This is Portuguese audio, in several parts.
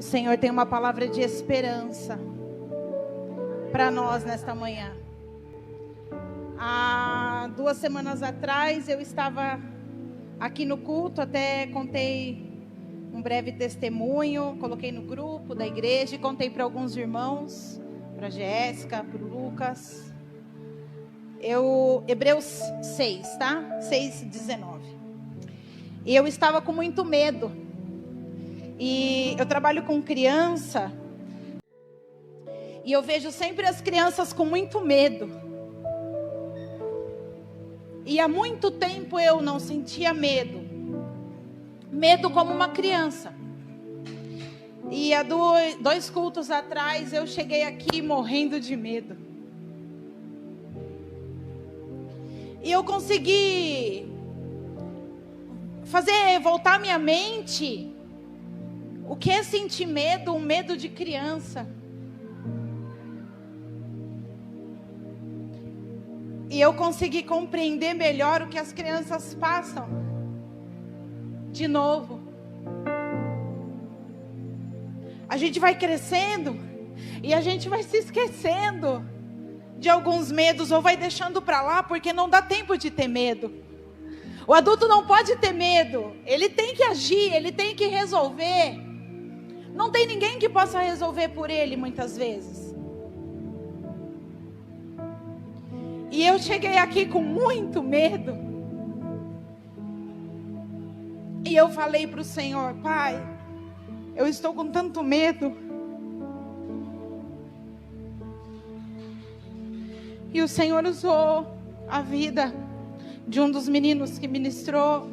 Senhor tem uma palavra de esperança para nós nesta manhã. Há 2 semanas atrás eu estava aqui no culto, até contei um breve testemunho, coloquei no grupo da igreja e contei para alguns irmãos, para a Jéssica, para o Lucas. Hebreus 6, tá? 6:19. E eu estava com muito medo. E eu trabalho com criança. E eu vejo sempre as crianças com muito medo. E há muito tempo eu não sentia medo. Medo como uma criança. E há 2 cultos atrás eu cheguei aqui morrendo de medo. E eu consegui fazer voltar minha mente. O que é sentir medo? Um medo de criança. E eu consegui compreender melhor o que as crianças passam. De novo. A gente vai crescendo e a gente vai se esquecendo de alguns medos ou vai deixando para lá porque não dá tempo de ter medo. O adulto não pode ter medo. Ele tem que agir, ele tem que resolver. Não tem ninguém que possa resolver por ele muitas vezes. E eu cheguei aqui com muito medo. E eu falei para o Senhor: Pai, eu estou com tanto medo. E o Senhor usou a vida de um dos meninos que ministrou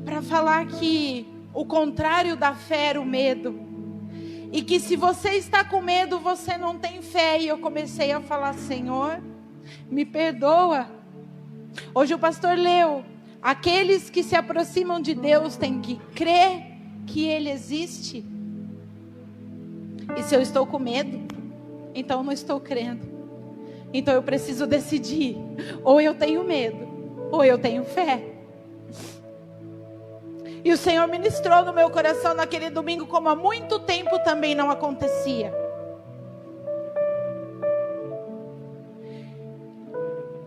para falar que o contrário da fé era o medo. E que se você está com medo, você não tem fé. E eu comecei a falar: Senhor, me perdoa. Hoje o pastor leu: aqueles que se aproximam de Deus têm que crer que Ele existe. E se eu estou com medo, então eu não estou crendo. Então eu preciso decidir: ou eu tenho medo, ou eu tenho fé. E o Senhor ministrou no meu coração naquele domingo como há muito tempo também não acontecia.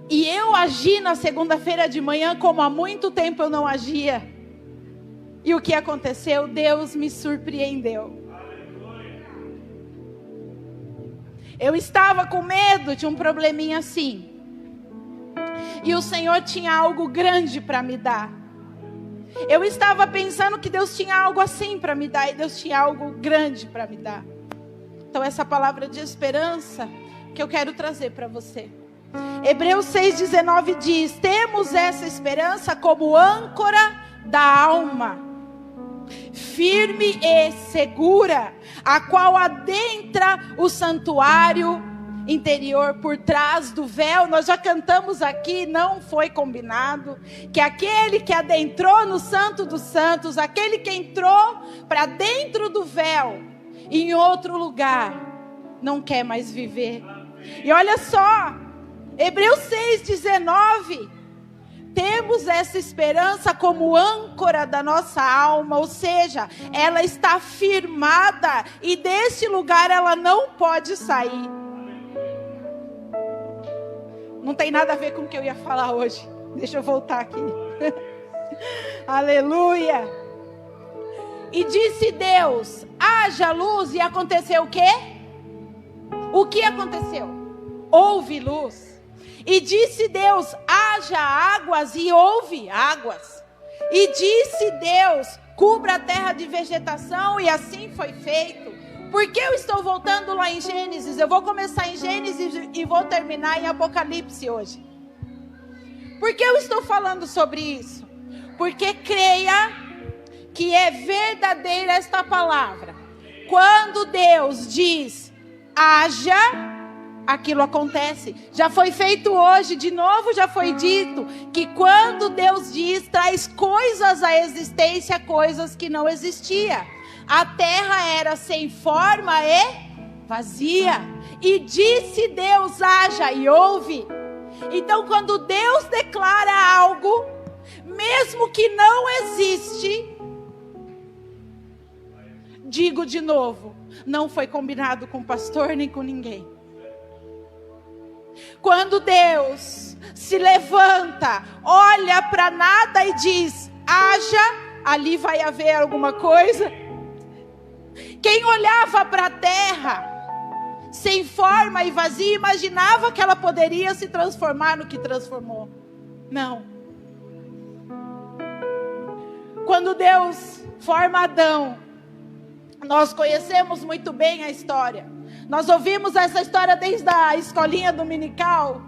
E eu agi na segunda-feira de manhã como há muito tempo eu não agia. E o que aconteceu? Deus me surpreendeu. Eu estava com medo de um probleminha assim. E o Senhor tinha algo grande para me dar. Eu estava pensando que Deus tinha algo assim para me dar. E Deus tinha algo grande para me dar. Então essa palavra de esperança que eu quero trazer para você. Hebreus 6:19 diz: temos essa esperança como âncora da alma, firme e segura, a qual adentra o santuário interior por trás do véu. Nós já cantamos aqui, não foi combinado, que aquele que adentrou no Santo dos Santos, aquele que entrou para dentro do véu, em outro lugar, não quer mais viver. E olha só, Hebreus 6:19, temos essa esperança como âncora da nossa alma, ou seja, ela está firmada e desse lugar ela não pode sair. Não tem nada a ver com o que eu ia falar hoje. Deixa eu voltar aqui. Aleluia. E disse Deus: haja luz, e aconteceu o quê? O que aconteceu? Houve luz. E disse Deus: haja águas, e houve águas. E disse Deus: cubra a terra de vegetação, e assim foi feito. Por que eu estou voltando lá em Gênesis? Eu vou começar em Gênesis e vou terminar em Apocalipse hoje. Por que eu estou falando sobre isso? Porque creia que é verdadeira esta palavra. Quando Deus diz haja, aquilo acontece. Já foi feito hoje, de novo já foi dito, que quando Deus diz, traz coisas à existência, coisas que não existiam. A terra era sem forma e vazia. E disse Deus: haja, e houve. Então quando Deus declara algo, mesmo que não existe, Digo de novo, não foi combinado com o pastor nem com ninguém. Quando Deus se levanta, olha para nada e diz, haja, ali vai haver alguma coisa. Quem olhava para a terra, sem forma e vazia, imaginava que ela poderia se transformar no que transformou. Não. Quando Deus forma Adão, nós conhecemos muito bem a história. Nós ouvimos essa história desde a escolinha dominical,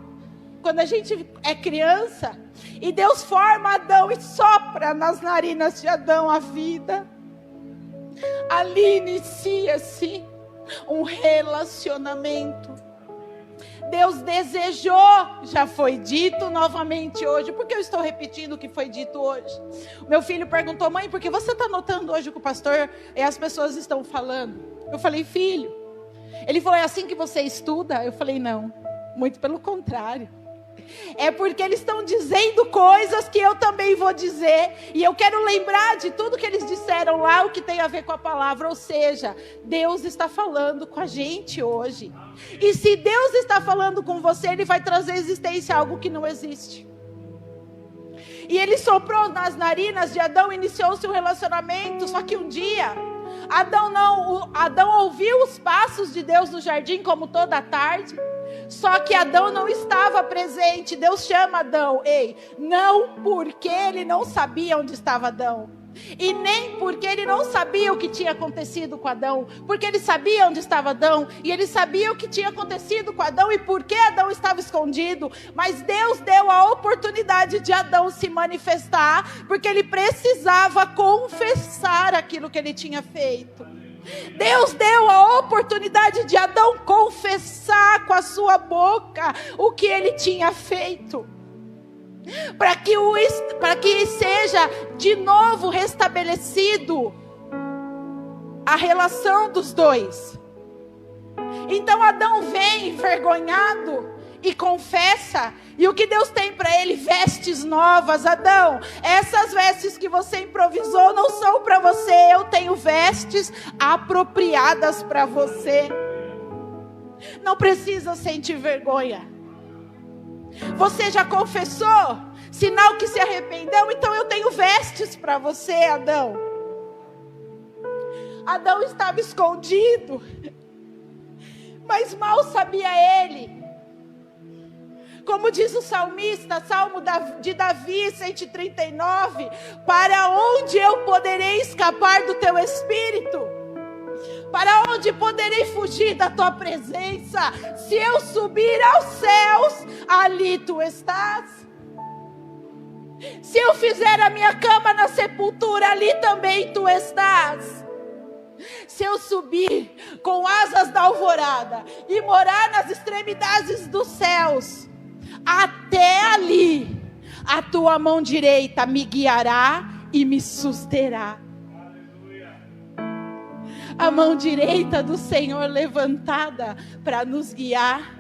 quando a gente é criança. E Deus forma Adão e sopra nas narinas de Adão a vida. Ali inicia-se um relacionamento. Deus desejou, já foi dito novamente hoje. Por que eu estou repetindo o que foi dito hoje? Meu filho perguntou, mãe, por que você está notando hoje que o pastor e as pessoas estão falando? Eu falei, filho. Ele falou, é assim que você estuda? Eu falei, não, muito pelo contrário. É porque eles estão dizendo coisas que eu também vou dizer. E eu quero lembrar de tudo que eles disseram lá, o que tem a ver com a palavra. Ou seja, Deus está falando com a gente hoje. E se Deus está falando com você, Ele vai trazer à existência algo que não existe. E Ele soprou nas narinas de Adão, iniciou-se um relacionamento. Só que um dia, Adão ouviu os passos de Deus no jardim, como toda tarde. Só que Adão não estava presente. Deus chama Adão. Ei, não porque ele não sabia onde estava Adão. E nem porque ele não sabia o que tinha acontecido com Adão. Porque ele sabia onde estava Adão. E ele sabia o que tinha acontecido com Adão. E por que Adão estava escondido. Mas Deus deu a oportunidade de Adão se manifestar. Porque ele precisava confessar aquilo que ele tinha feito. Deus deu a oportunidade de Adão confessar com a sua boca o que ele tinha feito. Para que seja de novo restabelecido a relação dos dois. Então Adão vem envergonhado e confessa. E o que Deus tem para ele? Vestes novas. Adão, essas vestes que você improvisou não são para você. Eu tenho vestes apropriadas para você. Não precisa sentir vergonha. Você já confessou? Sinal que se arrependeu. Então eu tenho vestes para você, Adão. Adão estava escondido, mas mal sabia ele. Como diz o salmista, Salmo de Davi, 139, para onde eu poderei escapar do teu espírito? Para onde poderei fugir da tua presença? Se eu subir aos céus, ali tu estás. Se eu fizer a minha cama na sepultura, ali também tu estás. Se eu subir com asas da alvorada e morar nas extremidades dos céus, até ali a tua mão direita me guiará e me susterá. A mão direita do Senhor levantada para nos guiar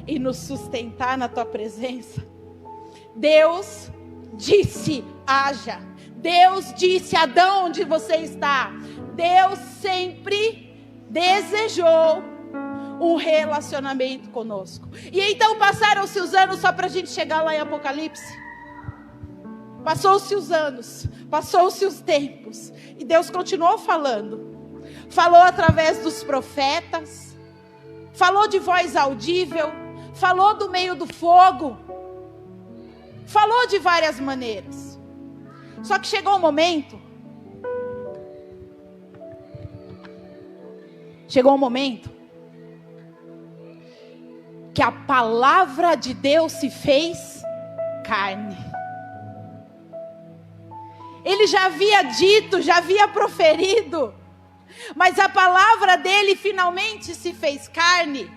e nos sustentar na tua presença. Deus disse, haja. Deus disse, Adão, onde você está? Deus sempre desejou um relacionamento conosco. E então passaram-se os anos, só para a gente chegar lá em Apocalipse. Passou-se os anos, passou-se os tempos, e Deus continuou falando. Falou através dos profetas, falou de voz audível, falou do meio do fogo, falou de várias maneiras. Só que chegou um momento que a palavra de Deus se fez carne. Ele já havia dito, já havia proferido, mas a palavra dele finalmente se fez carne.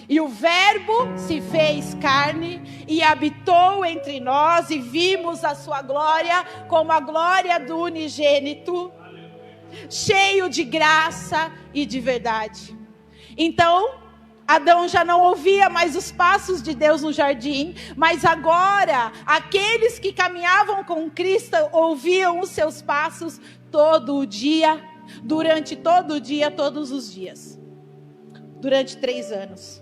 E o verbo se fez carne e habitou entre nós, e vimos a sua glória como a glória do unigênito, cheio de graça e de verdade. Então, Adão já não ouvia mais os passos de Deus no jardim, mas agora, aqueles que caminhavam com Cristo ouviam os seus passos todo o dia durante todo o dia, todos os dias. Durante 3 anos.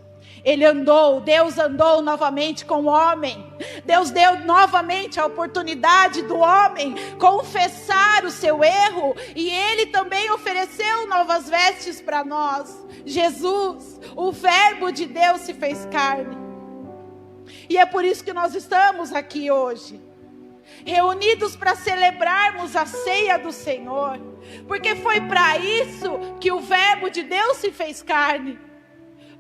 Deus andou novamente com o homem. Deus deu novamente a oportunidade do homem confessar o seu erro. E Ele também ofereceu novas vestes para nós. Jesus, o Verbo de Deus, se fez carne. E é por isso que nós estamos aqui hoje, reunidos para celebrarmos a ceia do Senhor. Porque foi para isso que o Verbo de Deus se fez carne.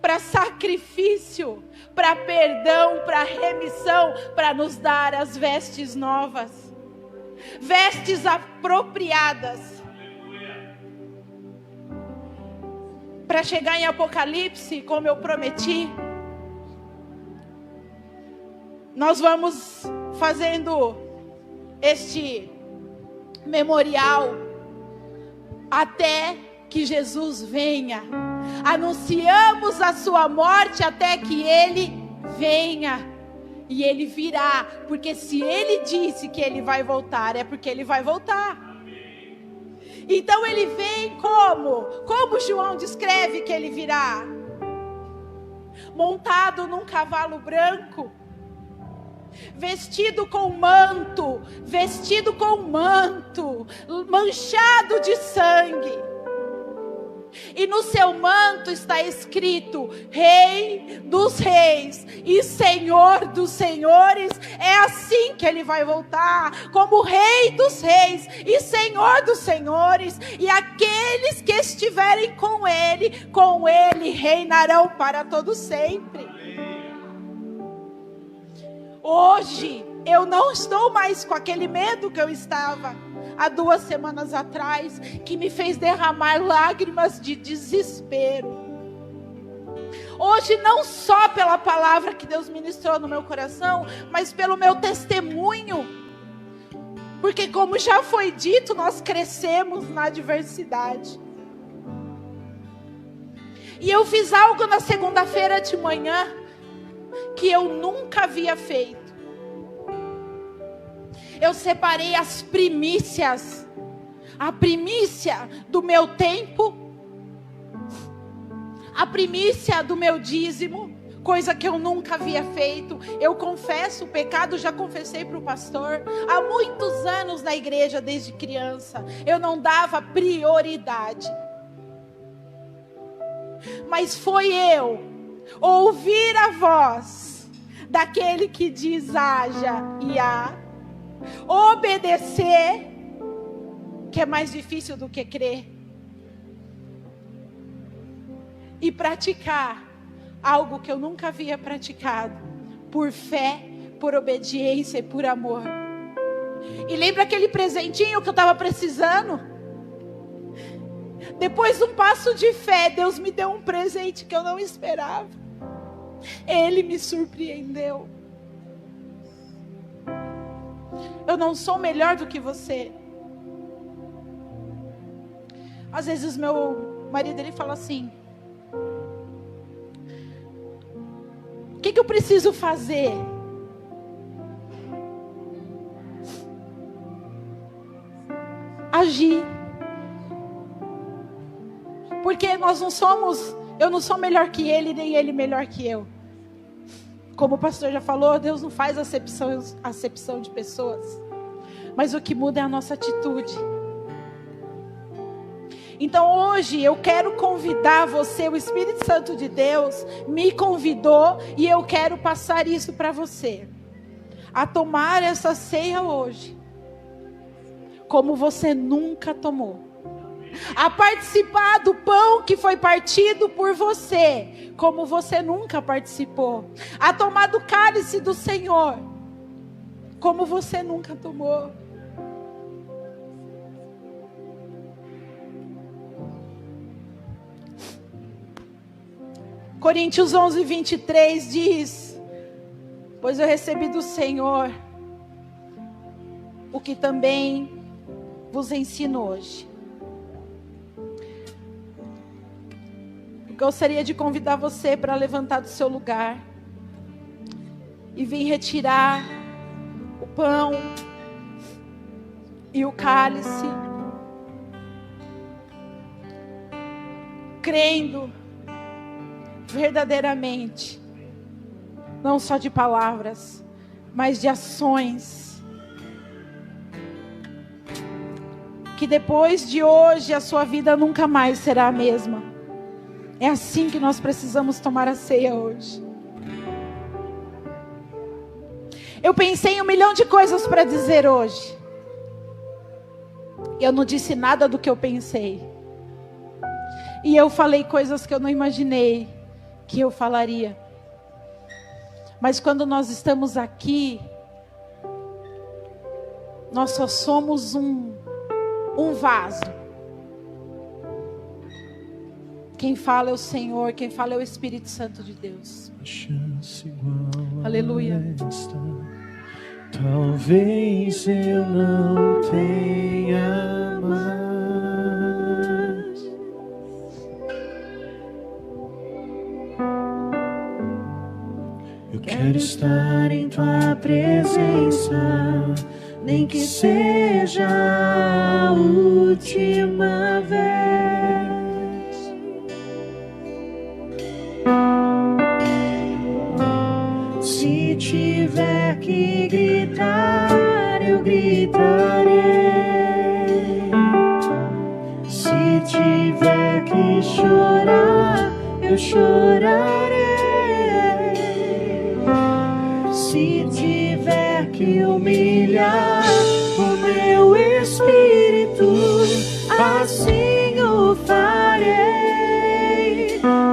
Para sacrifício, para perdão, para remissão, para nos dar as vestes novas, vestes apropriadas. Para chegar em Apocalipse, como eu prometi, nós vamos fazendo este memorial até que Jesus venha. Anunciamos a sua morte até que Ele venha. E Ele virá, porque se Ele disse que Ele vai voltar, é porque Ele vai voltar. Então Ele vem como? Como João descreve que Ele virá? Montado num cavalo branco, vestido com manto, manchado de sangue. E no seu manto está escrito: Rei dos Reis e Senhor dos Senhores. É assim que Ele vai voltar, como Rei dos Reis e Senhor dos Senhores. E aqueles que estiverem com Ele reinarão para todo sempre. Hoje eu não estou mais com aquele medo que eu estava há 2 semanas atrás, que me fez derramar lágrimas de desespero. Hoje, não só pela palavra que Deus ministrou no meu coração, mas pelo meu testemunho. Porque, como já foi dito, nós crescemos na adversidade. E eu fiz algo na segunda-feira de manhã que eu nunca havia feito. Eu separei as primícias, a primícia do meu tempo, a primícia do meu dízimo, coisa que eu nunca havia feito. Eu confesso o pecado, já confessei para o pastor, há muitos anos na igreja, desde criança, eu não dava prioridade. Mas foi eu ouvir a voz daquele que diz haja e há, obedecer, que é mais difícil do que crer, e praticar algo que eu nunca havia praticado, por fé, por obediência e por amor. E lembra aquele presentinho que eu estava precisando? Depois de um passo de fé, Deus me deu um presente que eu não esperava. Ele me surpreendeu. Eu não sou melhor do que você. Às vezes meu marido, ele fala assim: o que eu preciso fazer? Agir. Porque nós não somos, eu não sou melhor que ele, nem ele melhor que eu. Como o pastor já falou, Deus não faz acepção de pessoas. Mas o que muda é a nossa atitude. Então hoje eu quero convidar você, o Espírito Santo de Deus me convidou e eu quero passar isso para você. A tomar essa ceia hoje, como você nunca tomou. A participar do pão que foi partido por você, como você nunca participou. A tomar do cálice do Senhor, como você nunca tomou. Coríntios 11, 23 diz: pois eu recebi do Senhor o que também vos ensino hoje. Gostaria de convidar você para levantar do seu lugar e vir retirar o pão e o cálice. crendo verdadeiramente, não só de palavras, mas de ações, que depois de hoje a sua vida nunca mais será a mesma. É assim que nós precisamos tomar a ceia hoje. Eu pensei em 1 milhão de coisas para dizer hoje. Eu não disse nada do que eu pensei. E eu falei coisas que eu não imaginei que eu falaria. Mas quando nós estamos aqui, nós só somos um vaso. Quem fala é o Senhor, quem fala é o Espírito Santo de Deus. Aleluia. Talvez eu não tenha mais. Eu quero estar em tua presença, nem que seja a última vez. Se tiver que gritar, eu gritarei. Se tiver que chorar, eu chorarei. Se tiver que humilhar o meu espírito, assim o farei.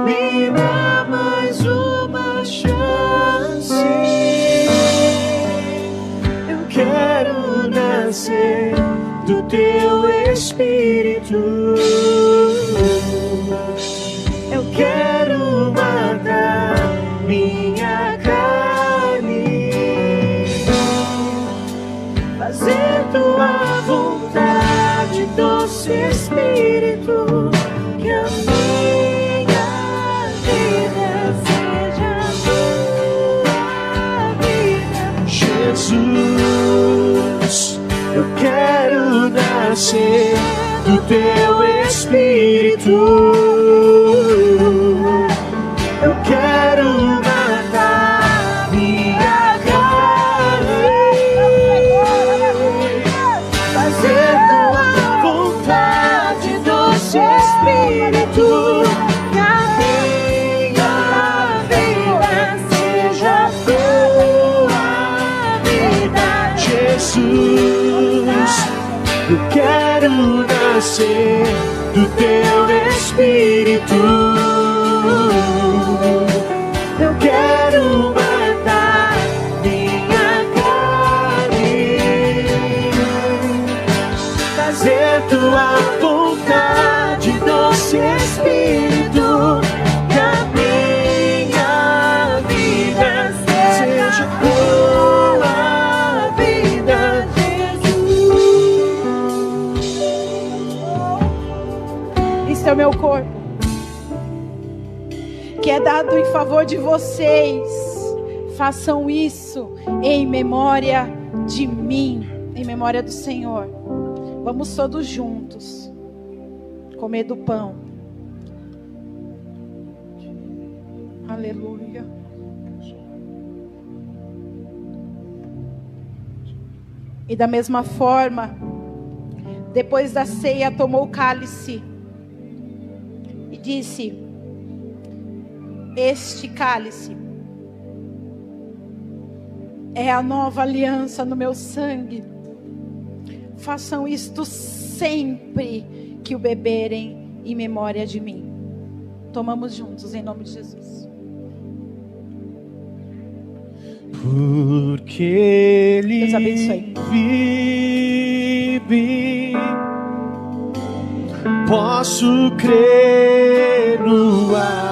Me dá mais uma chance. Eu quero nascer do teu espírito. Eu quero matar minha carne, fazer tua vontade, doce Espírito, que a minha vida seja tua vida. Jesus, eu quero nascer do teu Espírito. Eu quero matar minha carne, fazer tua vontade, doce Espírito, que a minha vida seja tua vida. Jesus, eu quero nascer do teu Espírito. Eu quero matar minha carne, fazer tua vontade, doce Espírito, que a minha vida seja tua vida, Jesus. Este é o meu corpo, que é dado em favor de vocês. Façam isso em memória de mim, em memória do Senhor. Vamos todos juntos comer do pão. Aleluia. E da mesma forma, depois da ceia, tomou o cálice e disse: este cálice é a nova aliança no meu sangue. Façam isto sempre que o beberem em memória de mim. Tomamos juntos em nome de Jesus. Porque Ele Deus abençoe. vive, posso crer no ar.